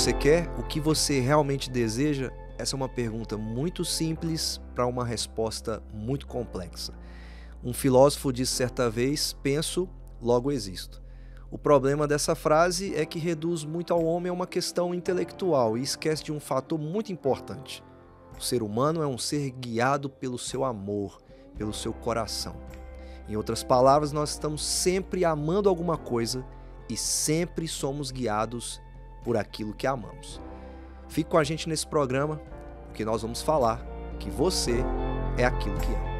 você quer? O que você realmente deseja? Essa é uma pergunta muito simples para uma resposta muito complexa. Um filósofo disse certa vez: penso, logo existo. O problema dessa frase é que reduz muito ao homem a uma questão intelectual e esquece de um fator muito importante. O ser humano é um ser guiado pelo seu amor, pelo seu coração. Em outras palavras, nós estamos sempre amando alguma coisa e sempre somos guiados por aquilo que amamos. Fique com a gente nesse programa, porque nós vamos falar que você é aquilo que ama.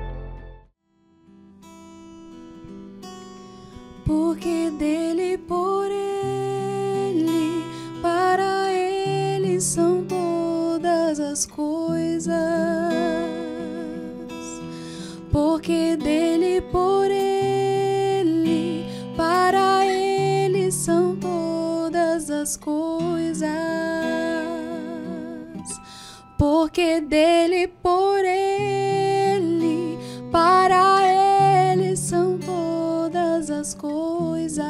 Porque dele, por ele, para ele são todas as coisas. Porque dele, por ele, para ele são todas as coisas. Porque dele, por ele, para ele são todas as coisas.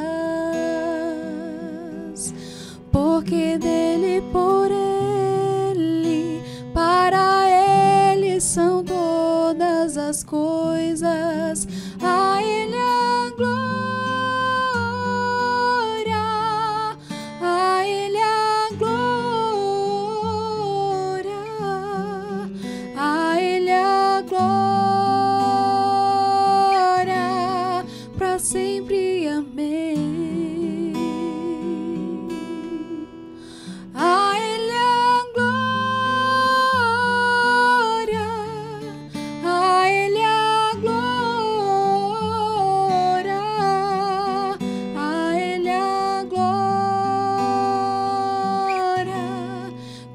Porque dele, por ele, para ele são todas as coisas. A ele a glória, a ele a glória, a ele a glória, pra sempre. Amém. A ele a glória, a ele a glória, a ele a glória,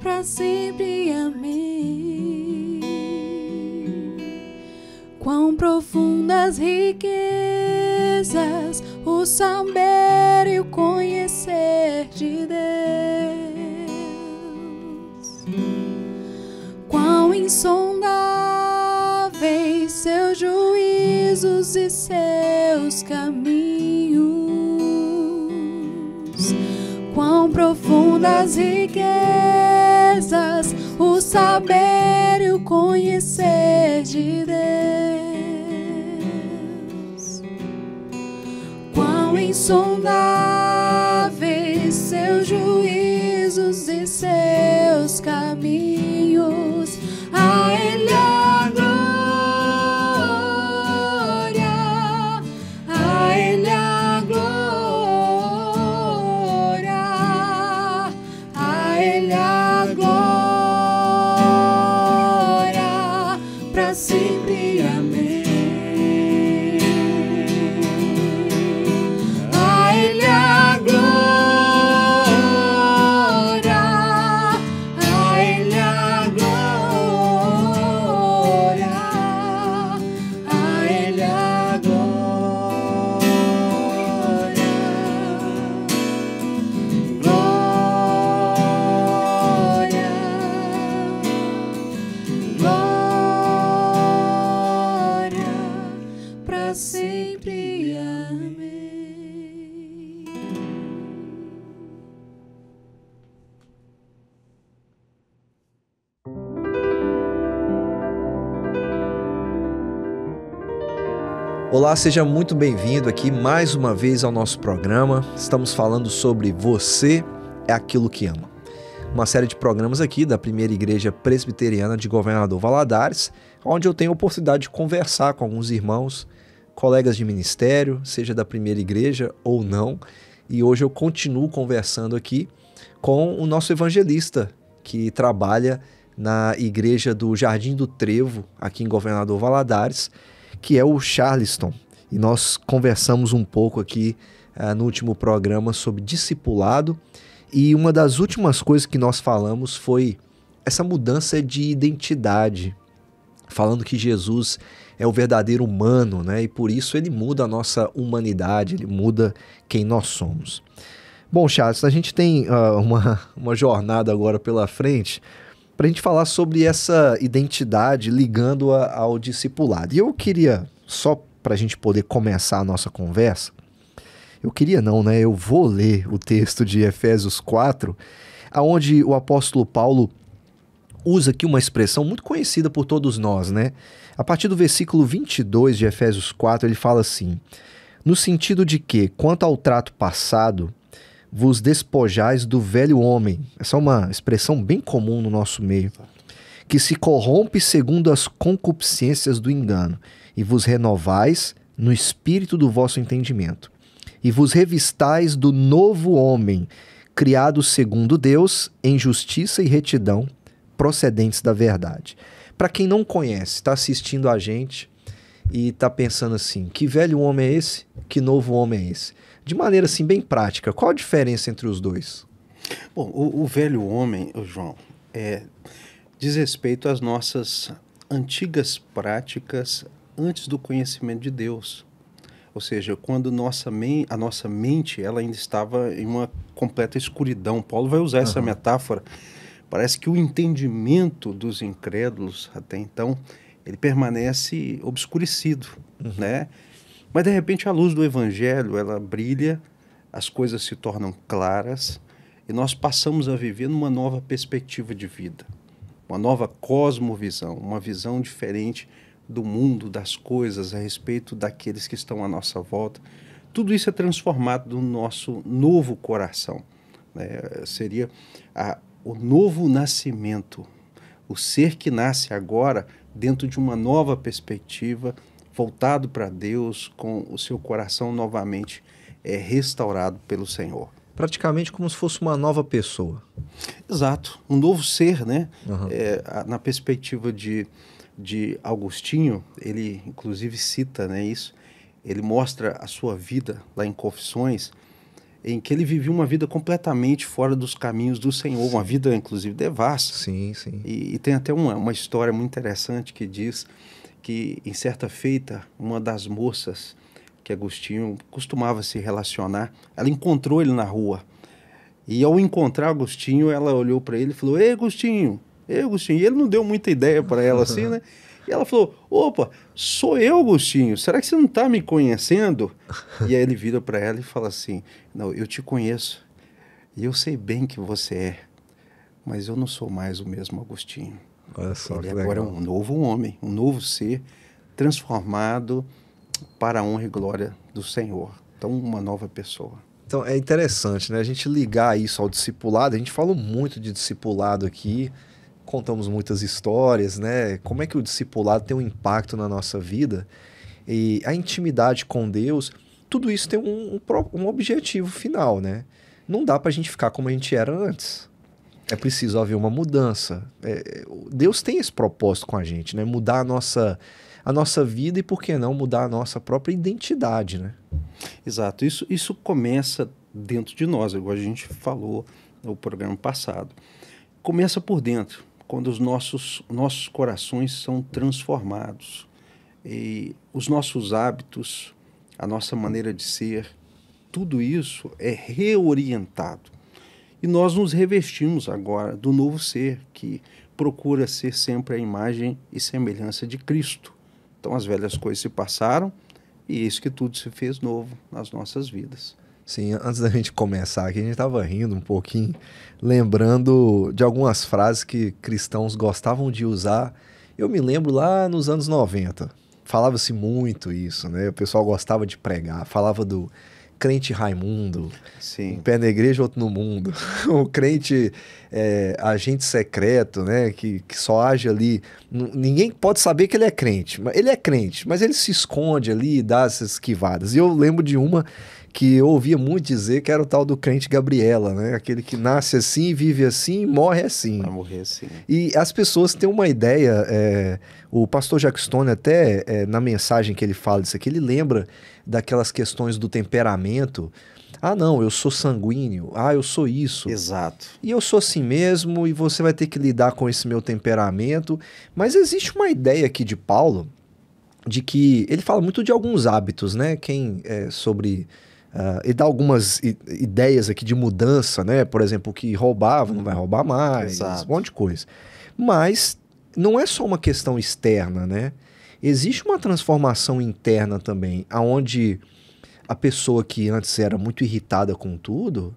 pra sempre. Amém. Quão profundas riquezas o saber e o conhecer de Deus. Quão insondáveis seus juízos e seus caminhos. Quão profundas riquezas o saber e o conhecer de Deus. Quão insondáveis seus juízos e seus caminhos. A ele a glória, a ele a glória, a ele a glória, pra sempre. Amém. A ele a glória, a ele a glória, a ele a glória, glória, glória, pra sempre. Amém. Olá, seja muito bem-vindo aqui mais uma vez ao nosso programa. Estamos falando sobre Você é Aquilo que Ama. Uma série de programas aqui da Primeira Igreja Presbiteriana de Governador Valadares, onde eu tenho a oportunidade de conversar com alguns irmãos, colegas de ministério, seja da Primeira Igreja ou não. E hoje eu continuo conversando aqui com o nosso evangelista, que trabalha na Igreja do Jardim do Trevo, aqui em Governador Valadares, que é o Charleston. E nós conversamos um pouco aqui no último programa sobre discipulado, e uma das últimas coisas que nós falamos foi essa mudança de identidade, falando que Jesus é o verdadeiro humano, né? E por isso ele muda a nossa humanidade, ele muda quem nós somos. Bom, Charles, a gente tem uma jornada agora pela frente para a gente falar sobre essa identidade ligando-a ao discipulado. E eu queria, só para a gente poder começar a nossa conversa, eu vou ler o texto de Efésios 4, aonde o apóstolo Paulo usa aqui uma expressão muito conhecida por todos nós, né? A partir do versículo 22 de Efésios 4, ele fala assim: no sentido de que, quanto ao trato passado, vos despojais do velho homem. Essa é uma expressão bem comum no nosso meio. Que se corrompe segundo as concupiscências do engano, e vos renovais no espírito do vosso entendimento. E vos revistais do novo homem, criado segundo Deus, em justiça e retidão, procedentes da verdade. Para quem não conhece, está assistindo a gente e está pensando assim, que velho homem é esse? Que novo homem é esse? De maneira assim bem prática, qual a diferença entre os dois? Bom, o velho homem, João, diz respeito às nossas antigas práticas antes do conhecimento de Deus. Ou seja, quando a nossa mente ela ainda estava em uma completa escuridão. Paulo vai usar essa metáfora. Parece que o entendimento dos incrédulos, até então, ele permanece obscurecido, né? Mas, de repente, a luz do Evangelho, ela brilha, as coisas se tornam claras e nós passamos a viver numa nova perspectiva de vida, uma nova cosmovisão, uma visão diferente do mundo, das coisas, a respeito daqueles que estão à nossa volta. Tudo isso é transformado no nosso novo coração, né? Seria o novo nascimento, o ser que nasce agora dentro de uma nova perspectiva, voltado para Deus, com o seu coração novamente restaurado pelo Senhor. Praticamente como se fosse uma nova pessoa. Exato, um novo ser, né? Na perspectiva de Agostinho, ele inclusive cita, né, isso, ele mostra a sua vida lá em Confissões, em que ele vivia uma vida completamente fora dos caminhos do Senhor, uma vida inclusive devassa. Sim, sim. E tem até uma história muito interessante que diz que em certa feita, uma das moças que Agostinho costumava se relacionar, ela encontrou ele na rua. E ao encontrar Agostinho, ela olhou para ele e falou: Ei, Agostinho! Ei, Agostinho! E ele não deu muita ideia para ela assim, né? E ela falou: opa, sou eu, Agostinho, será que você não está me conhecendo? E aí ele vira para ela e fala assim: não, eu te conheço e eu sei bem que você é, mas eu não sou mais o mesmo Agostinho. Olha só, ele agora é um novo homem, um novo ser, transformado para a honra e glória do Senhor. Então, uma nova pessoa. Então, é interessante, né? A gente ligar isso ao discipulado. A gente falou muito de discipulado aqui, contamos muitas histórias, né? Como é que o discipulado tem um impacto na nossa vida. E a intimidade com Deus, tudo isso tem um objetivo final, né? Não dá pra gente ficar como a gente era antes. É preciso haver uma mudança. Deus tem esse propósito com a gente, né? Mudar a nossa vida e, por que não, mudar a nossa própria identidade, né? Exato. Isso começa dentro de nós, igual a gente falou no programa passado. Começa por dentro, quando os nossos corações são transformados. E os nossos hábitos, a nossa maneira de ser, tudo isso é reorientado. E nós nos revestimos agora do novo ser, que procura ser sempre a imagem e semelhança de Cristo. Então as velhas coisas se passaram e eis que tudo se fez novo nas nossas vidas. Sim, antes da gente começar aqui, a gente estava rindo um pouquinho, lembrando de algumas frases que cristãos gostavam de usar. Eu me lembro lá nos anos 90, falava-se muito isso, né? O pessoal gostava de pregar, falava do crente Raimundo, Sim. Um pé na igreja, outro no mundo. O crente agente secreto, né? Que só age ali. Ninguém pode saber que ele é crente. Ele é crente, mas ele se esconde ali e dá essas esquivadas. E eu lembro de uma que eu ouvia muito dizer, que era o tal do crente Gabriela, né? Aquele que nasce assim, vive assim, morre assim. Vai morrer assim. E as pessoas têm uma ideia, o pastor Jack Stone até, na mensagem que ele fala disso aqui, ele lembra daquelas questões do temperamento. Ah, não, eu sou sanguíneo. Ah, eu sou isso. Exato. E eu sou assim mesmo, e você vai ter que lidar com esse meu temperamento. Mas existe uma ideia aqui de Paulo, de que ele fala muito de alguns hábitos, né? Sobre... ele dá algumas ideias aqui de mudança, né? Por exemplo, que roubava, não vai roubar mais, Exato. Um monte de coisa. Mas não é só uma questão externa, né? Existe uma transformação interna também, onde a pessoa que antes era muito irritada com tudo,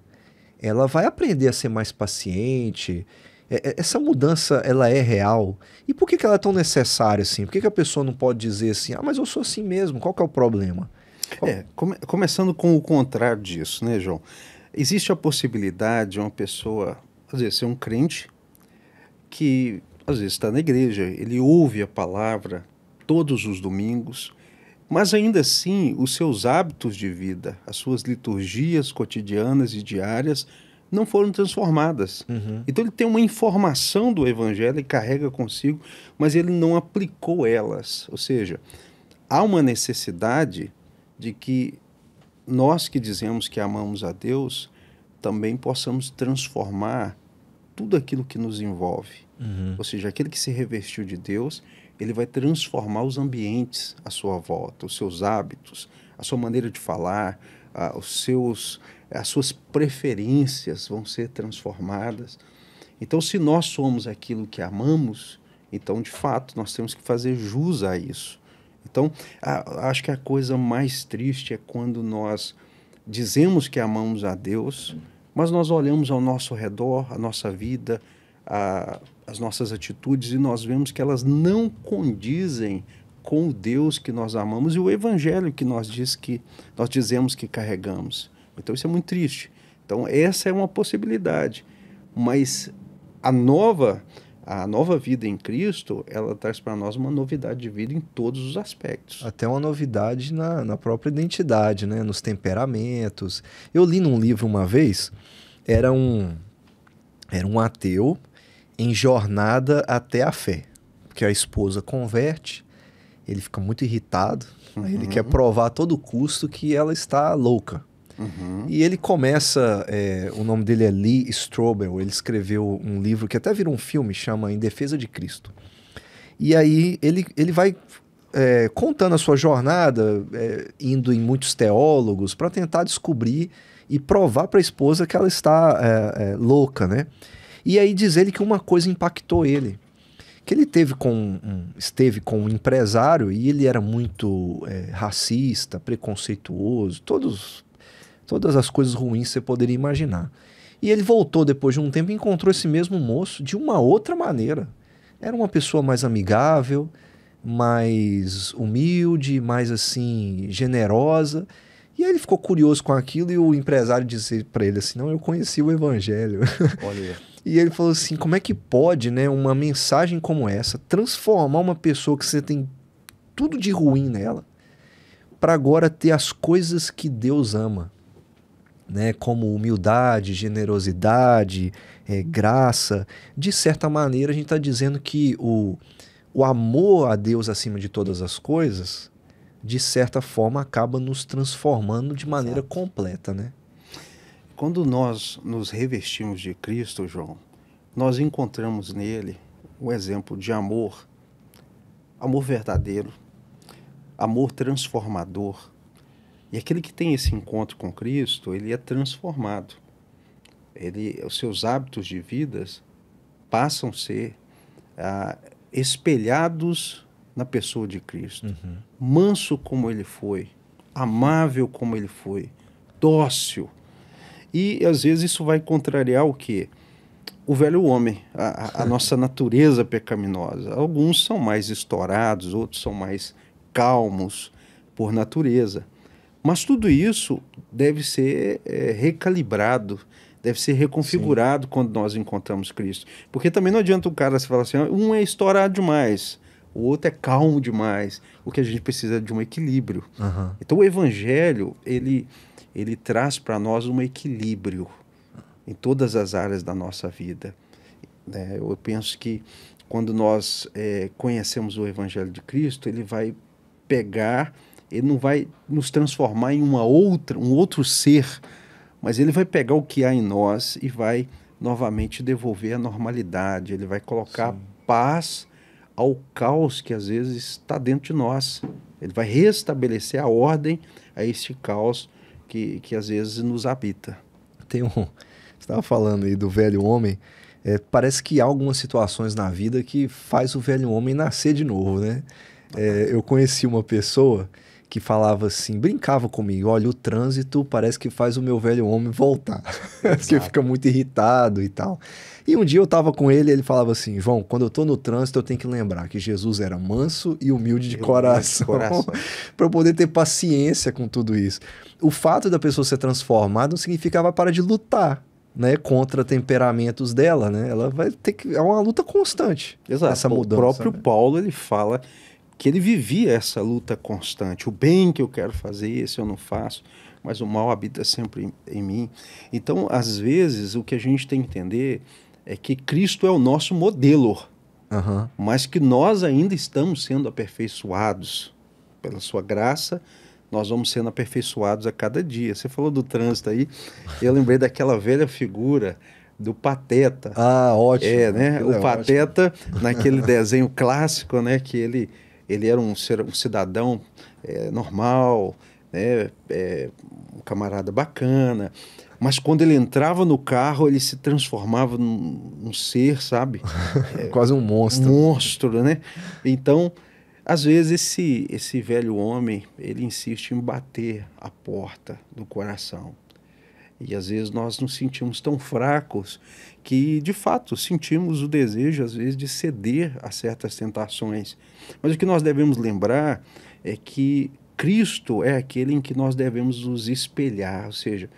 ela vai aprender a ser mais paciente. Essa mudança, ela é real? E por que que ela é tão necessária assim? Por que que a pessoa não pode dizer assim, mas eu sou assim mesmo, qual que é o problema? Começando com o contrário disso, né, João? Existe a possibilidade de uma pessoa, às vezes, ser um crente que, às vezes, está na igreja, ele ouve a palavra todos os domingos, mas ainda assim, os seus hábitos de vida, as suas liturgias cotidianas e diárias não foram transformadas. Então ele tem uma informação do evangelho e carrega consigo, mas ele não aplicou elas. Ou seja, há uma necessidade de que nós que dizemos que amamos a Deus também possamos transformar tudo aquilo que nos envolve. Ou seja, aquele que se revestiu de Deus, ele vai transformar os ambientes à sua volta, os seus hábitos, a sua maneira de falar, as suas preferências vão ser transformadas. Então, se nós somos aquilo que amamos, então, de fato, nós temos que fazer jus a isso. Então, acho que a coisa mais triste é quando nós dizemos que amamos a Deus, mas nós olhamos ao nosso redor, a nossa vida, as nossas atitudes, e nós vemos que elas não condizem com o Deus que nós amamos e o evangelho que nós dizemos que carregamos. Então isso é muito triste. Então essa é uma possibilidade, mas a nova vida em Cristo, ela traz para nós uma novidade de vida em todos os aspectos. Até uma novidade na própria identidade, né? Nos temperamentos. Eu li num livro uma vez, era um ateu em jornada até a fé, porque a esposa converte, ele fica muito irritado, aí ele quer provar a todo custo que ela está louca. E ele começa, o nome dele é Lee Strobel, ele escreveu um livro que até virou um filme, chama Em Defesa de Cristo. E aí ele vai contando a sua jornada, indo em muitos teólogos para tentar descobrir e provar para a esposa que ela está louca, né? E aí diz ele que uma coisa impactou ele, que ele esteve com um empresário e ele era muito racista, preconceituoso, todas as coisas ruins que você poderia imaginar. E ele voltou depois de um tempo e encontrou esse mesmo moço de uma outra maneira. Era uma pessoa mais amigável, mais humilde, mais assim, generosa. E aí ele ficou curioso com aquilo e o empresário disse para ele assim, não, eu conheci o evangelho. Olha. E ele falou assim, como é que pode, né, uma mensagem como essa transformar uma pessoa que você tem tudo de ruim nela para agora ter as coisas que Deus ama, né, como humildade, generosidade, graça. De certa maneira a gente está dizendo que o amor a Deus acima de todas as coisas, de certa forma acaba nos transformando de maneira completa, né? Quando nós nos revestimos de Cristo, João, nós encontramos nele um exemplo de amor verdadeiro, amor transformador. E aquele que tem esse encontro com Cristo, ele é transformado. Os seus hábitos de vida passam a ser espelhados na pessoa de Cristo. Manso como ele foi, amável como ele foi, dócil. E às vezes isso vai contrariar o quê? O velho homem, a nossa natureza pecaminosa. Alguns são mais estourados, outros são mais calmos por natureza. Mas tudo isso deve ser recalibrado, deve ser reconfigurado. Sim. Quando nós encontramos Cristo. Porque também não adianta o cara se falar assim, um é estourado demais, o outro é calmo demais. O que a gente precisa é de um equilíbrio. Então o evangelho, ele traz para nós um equilíbrio em todas as áreas da nossa vida. Eu penso que quando nós conhecemos o Evangelho de Cristo, ele vai pegar, ele não vai nos transformar em um outro ser, mas ele vai pegar o que há em nós e vai novamente devolver a normalidade, ele vai colocar paz ao caos que às vezes está dentro de nós. Ele vai restabelecer a ordem a este caos que às vezes nos habita. Você estava falando aí do velho homem, parece que há algumas situações na vida que faz o velho homem nascer de novo, né? Eu conheci uma pessoa que falava assim, brincava comigo, olha, o trânsito parece que faz o meu velho homem voltar, porque fica muito irritado e tal. E um dia eu tava com ele e ele falava assim, João, quando eu tô no trânsito eu tenho que lembrar que Jesus era manso e humilde de coração, para eu poder ter paciência com tudo isso. O fato da pessoa ser transformada não significa que ela vai parar de lutar, né, contra temperamentos dela, né? Ela vai ter que... É uma luta constante. Exato. Essa mudança. O próprio Paulo, ele fala que ele vivia essa luta constante. O bem que eu quero fazer, esse eu não faço, mas o mal habita sempre em mim. Então, às vezes, o que a gente tem que entender é que Cristo é o nosso modelo, mas que nós ainda estamos sendo aperfeiçoados pela sua graça. Nós vamos sendo aperfeiçoados a cada dia. Você falou do trânsito aí, eu lembrei daquela velha figura do Pateta. Ah, ótimo. Né? O Pateta, naquele desenho clássico, né? Que ele era um cidadão normal, né? Um camarada bacana, mas quando ele entrava no carro, ele se transformava num ser, sabe? Quase um monstro. Um monstro, né? Então, às vezes, esse velho homem, ele insiste em bater a porta do coração. E às vezes nós nos sentimos tão fracos que, de fato, sentimos o desejo, às vezes, de ceder a certas tentações. Mas o que nós devemos lembrar é que Cristo é aquele em que nós devemos nos espelhar, ou seja,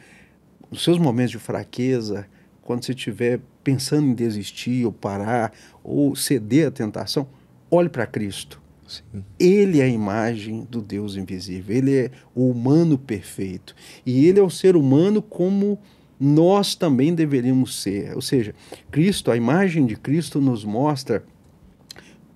nos seus momentos de fraqueza, quando você estiver pensando em desistir ou parar ou ceder à tentação, olhe para Cristo. Sim. Ele é a imagem do Deus invisível, ele é o humano perfeito. E ele é o ser humano como nós também deveríamos ser. Ou seja, Cristo, a imagem de Cristo nos mostra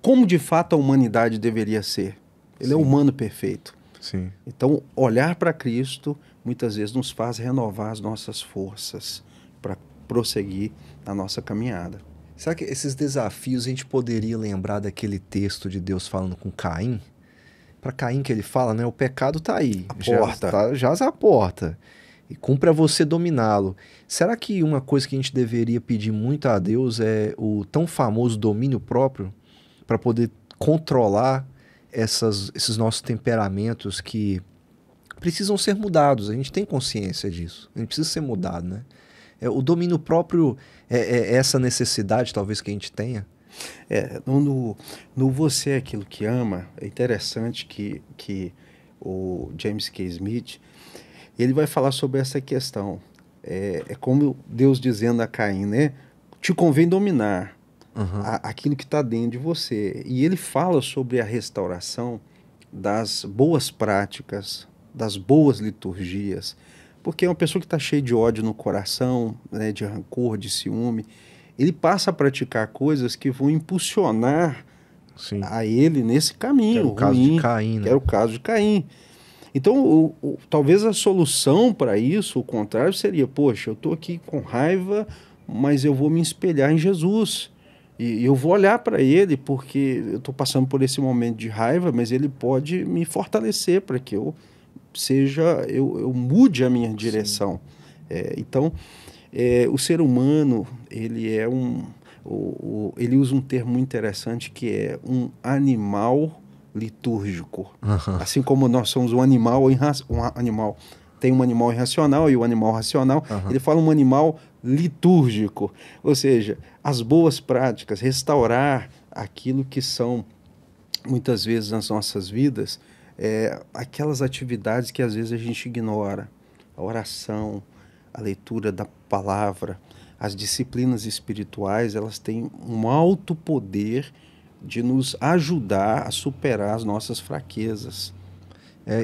como de fato a humanidade deveria ser. Ele é o humano perfeito. Sim. Então, olhar para Cristo muitas vezes nos faz renovar as nossas forças para prosseguir na nossa caminhada. Será que esses desafios a gente poderia lembrar daquele texto de Deus falando com Caim? Para Caim que ele fala, né? O pecado está aí. Jaz à porta. E cumpre a você dominá-lo. Será que uma coisa que a gente deveria pedir muito a Deus é o tão famoso domínio próprio para poder controlar esses nossos temperamentos que precisam ser mudados? A gente tem consciência disso. A gente precisa ser mudado, né? O domínio próprio é essa necessidade, talvez, que a gente tenha? No Você é Aquilo que Ama, é interessante que o James K. Smith, ele vai falar sobre essa questão. É como Deus dizendo a Caim, né? Te convém dominar aquilo que está dentro de você. E ele fala sobre a restauração das boas práticas, das boas liturgias, porque uma pessoa que está cheia de ódio no coração, né, de rancor, de ciúme, ele passa a praticar coisas que vão impulsionar a ele nesse caminho. Que era o caso de Caim, né? Que era o caso de Caim. Então, talvez a solução para isso, o contrário, seria, poxa, eu estou aqui com raiva, mas eu vou me espelhar em Jesus. E eu vou olhar para ele, porque eu estou passando por esse momento de raiva, mas ele pode me fortalecer para que eu mude a minha direção. Então, o ser humano, ele ele usa um termo muito interessante que é um animal litúrgico. Assim como nós somos um animal tem um animal irracional e o animal racional, ele fala um animal litúrgico, ou seja, as boas práticas, restaurar aquilo que são, muitas vezes nas nossas vidas, aquelas atividades que às vezes a gente ignora, a oração, a leitura da palavra, as disciplinas espirituais, elas têm um alto poder de nos ajudar a superar as nossas fraquezas.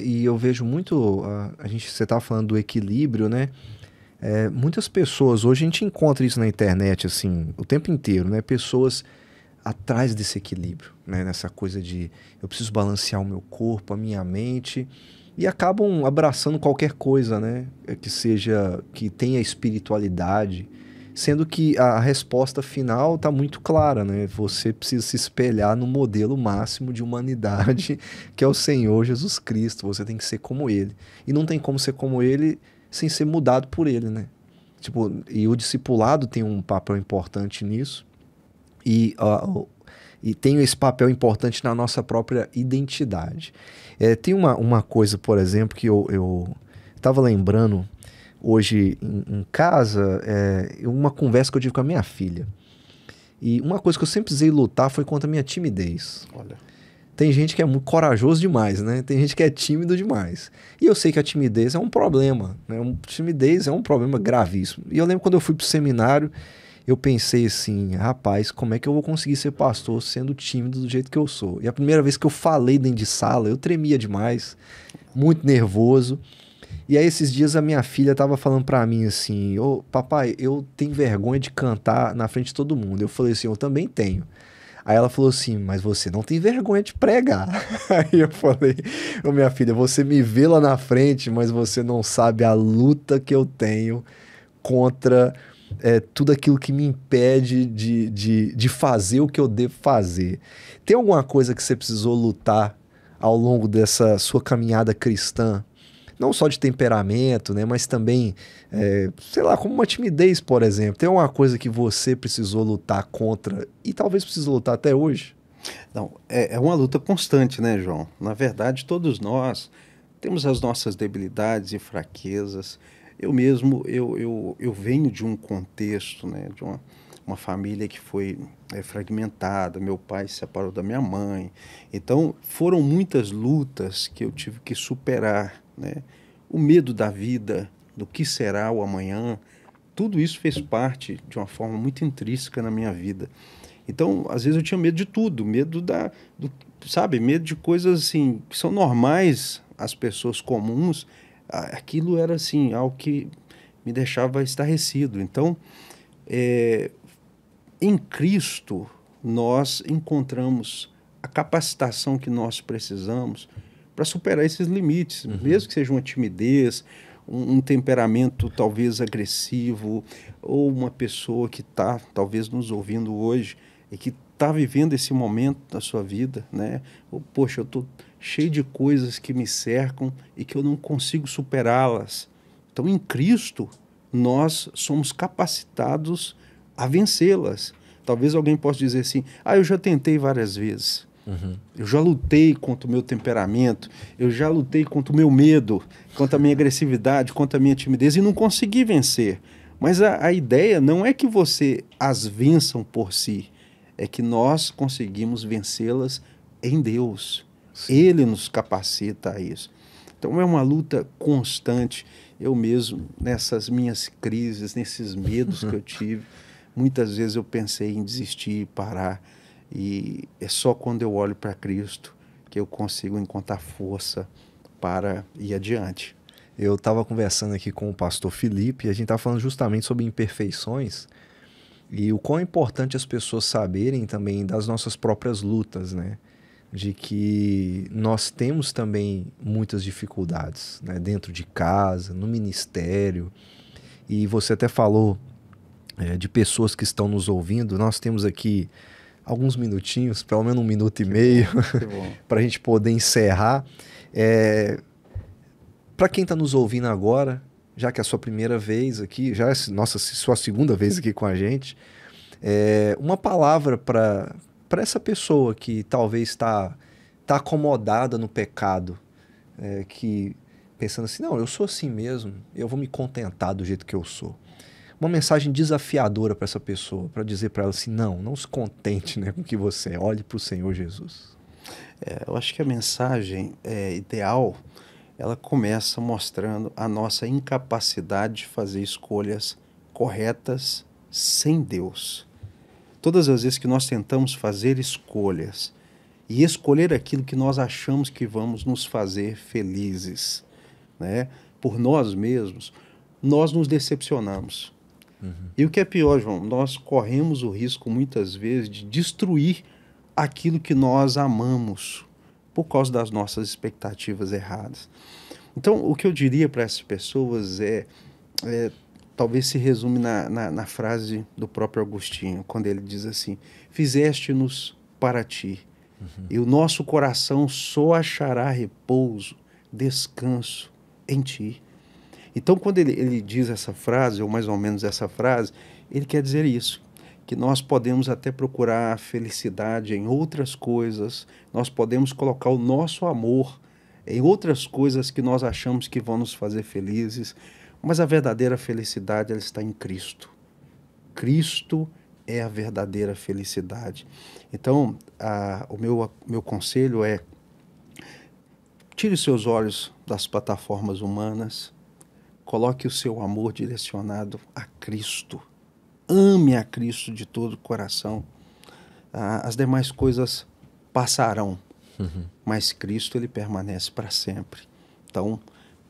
E eu vejo muito, você estava falando do equilíbrio, né? Muitas pessoas, hoje a gente encontra isso na internet, assim, o tempo inteiro, né? Pessoas atrás desse equilíbrio, né? Nessa coisa de eu preciso balancear o meu corpo, a minha mente, e acabam abraçando qualquer coisa, né? Que tenha espiritualidade, sendo que a resposta final está muito clara, né? Você precisa se espelhar no modelo máximo de humanidade, que é o Senhor Jesus Cristo. Você tem que ser como Ele. E não tem como ser como Ele sem ser mudado por Ele, né? E o discipulado tem um papel importante nisso. E e tenham esse papel importante na nossa própria identidade. Tem uma coisa, por exemplo, que eu estava lembrando hoje em casa, uma conversa que eu tive com a minha filha. E uma coisa que eu sempre precisei lutar foi contra a minha timidez. Olha, Tem gente que é muito corajoso demais, né? Tem gente que é tímido demais. E eu sei que a timidez é um problema, né? Timidez é um problema gravíssimo. E eu lembro quando eu fui pro seminário, eu pensei assim, rapaz, como é que eu vou conseguir ser pastor sendo tímido do jeito que eu sou? E a primeira vez que eu falei dentro de sala, eu tremia demais, muito nervoso. E aí esses dias a minha filha tava falando pra mim assim, ô papai, eu tenho vergonha de cantar na frente de todo mundo. Eu falei assim, eu também tenho. Aí ela falou assim, mas você não tem vergonha de pregar. Aí eu falei, ô minha filha, você me vê lá na frente, mas você não sabe a luta que eu tenho contra tudo aquilo que me impede de fazer o que eu devo fazer. Tem alguma coisa que você precisou lutar ao longo dessa sua caminhada cristã? Não só de temperamento, né, mas também, sei lá, como uma timidez, por exemplo. Tem alguma coisa que você precisou lutar contra e talvez precise lutar até hoje? não, é uma luta constante, né, João? Na verdade, todos nós temos as nossas debilidades e fraquezas. Eu mesmo, eu venho de um contexto, né, de uma família que foi fragmentada. Meu pai se separou da minha mãe. Então, foram muitas lutas que eu tive que superar, né? O medo da vida, do que será o amanhã, tudo isso fez parte de uma forma muito intrínseca na minha vida. Então, às vezes eu tinha medo de tudo, medo sabe, medo de coisas assim que são normais às pessoas comuns. Aquilo era assim algo que me deixava estarrecido. Então, em Cristo nós encontramos a capacitação que nós precisamos para superar esses limites, mesmo que seja uma timidez, um temperamento talvez agressivo, ou uma pessoa que está talvez nos ouvindo hoje e que está vivendo esse momento da sua vida, né? Ou, poxa, eu estou cheio de coisas que me cercam e que eu não consigo superá-las. Então, em Cristo, nós somos capacitados a vencê-las. Talvez alguém possa dizer assim, eu já tentei várias vezes. Eu já lutei contra o meu temperamento, eu já lutei contra o meu medo, contra a minha agressividade, contra a minha timidez e não consegui vencer. Mas a ideia não é que você as vençam por si, é que nós conseguimos vencê-las em Deus. Sim. Ele nos capacita a isso. Então é uma luta constante. Eu mesmo, nessas minhas crises, nesses medos que eu tive, muitas vezes eu pensei em desistir, parar. E é só quando eu olho para Cristo que eu consigo encontrar força para ir adiante. Eu estava conversando aqui com o pastor Felipe e a gente estava falando justamente sobre imperfeições e o quão é importante as pessoas saberem também das nossas próprias lutas, né? De que nós temos também muitas dificuldades, né? Dentro de casa, no ministério. E você até falou de pessoas que estão nos ouvindo. Nós temos aqui alguns minutinhos, pelo menos 1 minuto e meio, para a gente poder encerrar. Para quem está nos ouvindo agora, já que é a sua primeira vez aqui, já é sua segunda vez aqui com a gente, uma palavra para essa pessoa que talvez está acomodada no pecado, que pensando assim, não, eu sou assim mesmo, eu vou me contentar do jeito que eu sou. Uma mensagem desafiadora para essa pessoa, para dizer para ela assim, não se contente, né, com o que você é, olhe para o Senhor Jesus. Eu acho que a mensagem ideal, ela começa mostrando a nossa incapacidade de fazer escolhas corretas sem Deus. Todas as vezes que nós tentamos fazer escolhas e escolher aquilo que nós achamos que vamos nos fazer felizes, né, por nós mesmos, nós nos decepcionamos. E o que é pior, João, nós corremos o risco muitas vezes de destruir aquilo que nós amamos por causa das nossas expectativas erradas. Então, o que eu diria para essas pessoas talvez se resume na frase do próprio Agostinho, quando ele diz assim, fizeste-nos para ti, e o nosso coração só achará repouso, descanso em ti. Então, quando ele diz essa frase, ou mais ou menos essa frase, ele quer dizer isso, que nós podemos até procurar a felicidade em outras coisas, nós podemos colocar o nosso amor em outras coisas que nós achamos que vão nos fazer felizes, mas a verdadeira felicidade ela está em Cristo. Cristo é a verdadeira felicidade. Então, o meu conselho é: tire os seus olhos das plataformas humanas, coloque o seu amor direcionado a Cristo. Ame a Cristo de todo o coração. As demais coisas passarão, mas Cristo ele permanece para sempre. Então,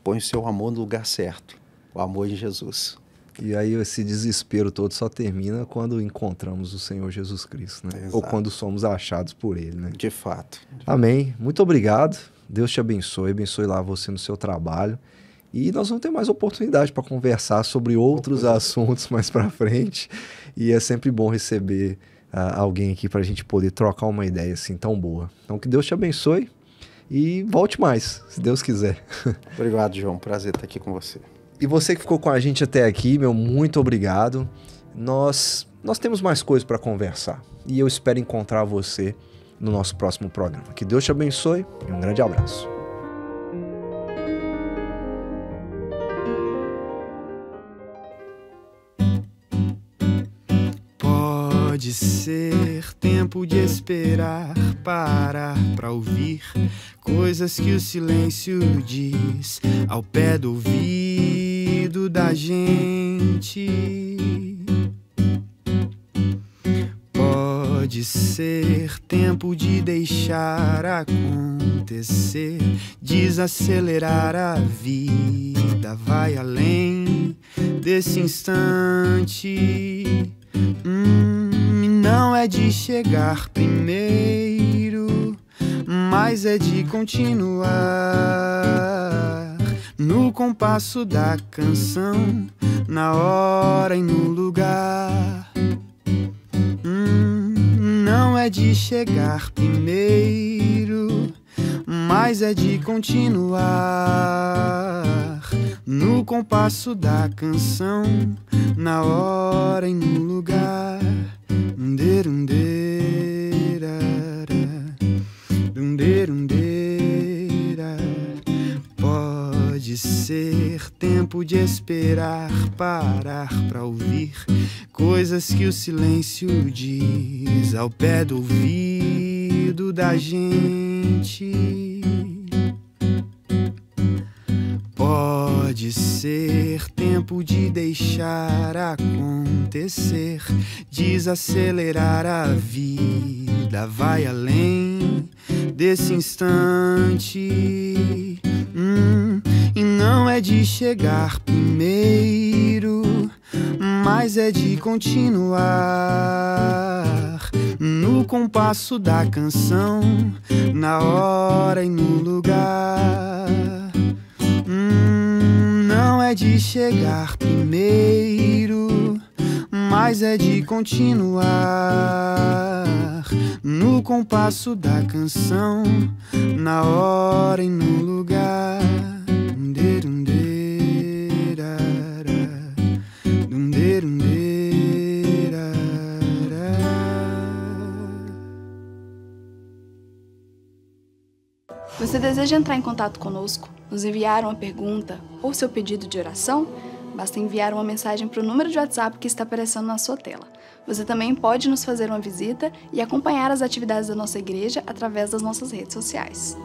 põe o seu amor no lugar certo, o amor em Jesus. E aí esse desespero todo só termina quando encontramos o Senhor Jesus Cristo, né? Exato. Ou quando somos achados por Ele, né? De fato. Amém. Muito obrigado. Deus te abençoe lá você no seu trabalho. E nós vamos ter mais oportunidade para conversar sobre outros assuntos mais para frente. E é sempre bom receber alguém aqui para a gente poder trocar uma ideia assim tão boa. Então que Deus te abençoe e volte mais, se Deus quiser. Obrigado, João. Prazer estar aqui com você. E você que ficou com a gente até aqui, meu muito obrigado. Nós temos mais coisas para conversar. E eu espero encontrar você no nosso próximo programa. Que Deus te abençoe e um grande abraço. Pode ser tempo de esperar, parar pra ouvir coisas que o silêncio diz ao pé do ouvido da gente. Pode ser tempo de deixar acontecer, desacelerar a vida, vai além desse instante. Não é de chegar primeiro, mas é de continuar no compasso da canção, na hora e no lugar. Não é de chegar primeiro, mas é de continuar no compasso da canção, na hora e no lugar. Pode ser tempo de esperar, parar pra ouvir coisas que o silêncio diz ao pé do ouvido da gente. Pode ser tempo de deixar acontecer, desacelerar a vida, vai além desse instante. E não é de chegar primeiro, mas é de continuar no compasso da canção, na hora e no lugar. Não é de chegar primeiro, mas é de continuar no compasso da canção, na hora e no lugar. Você deseja entrar em contato conosco, nos enviar uma pergunta ou seu pedido de oração? Basta enviar uma mensagem para o número de WhatsApp que está aparecendo na sua tela. Você também pode nos fazer uma visita e acompanhar as atividades da nossa igreja através das nossas redes sociais.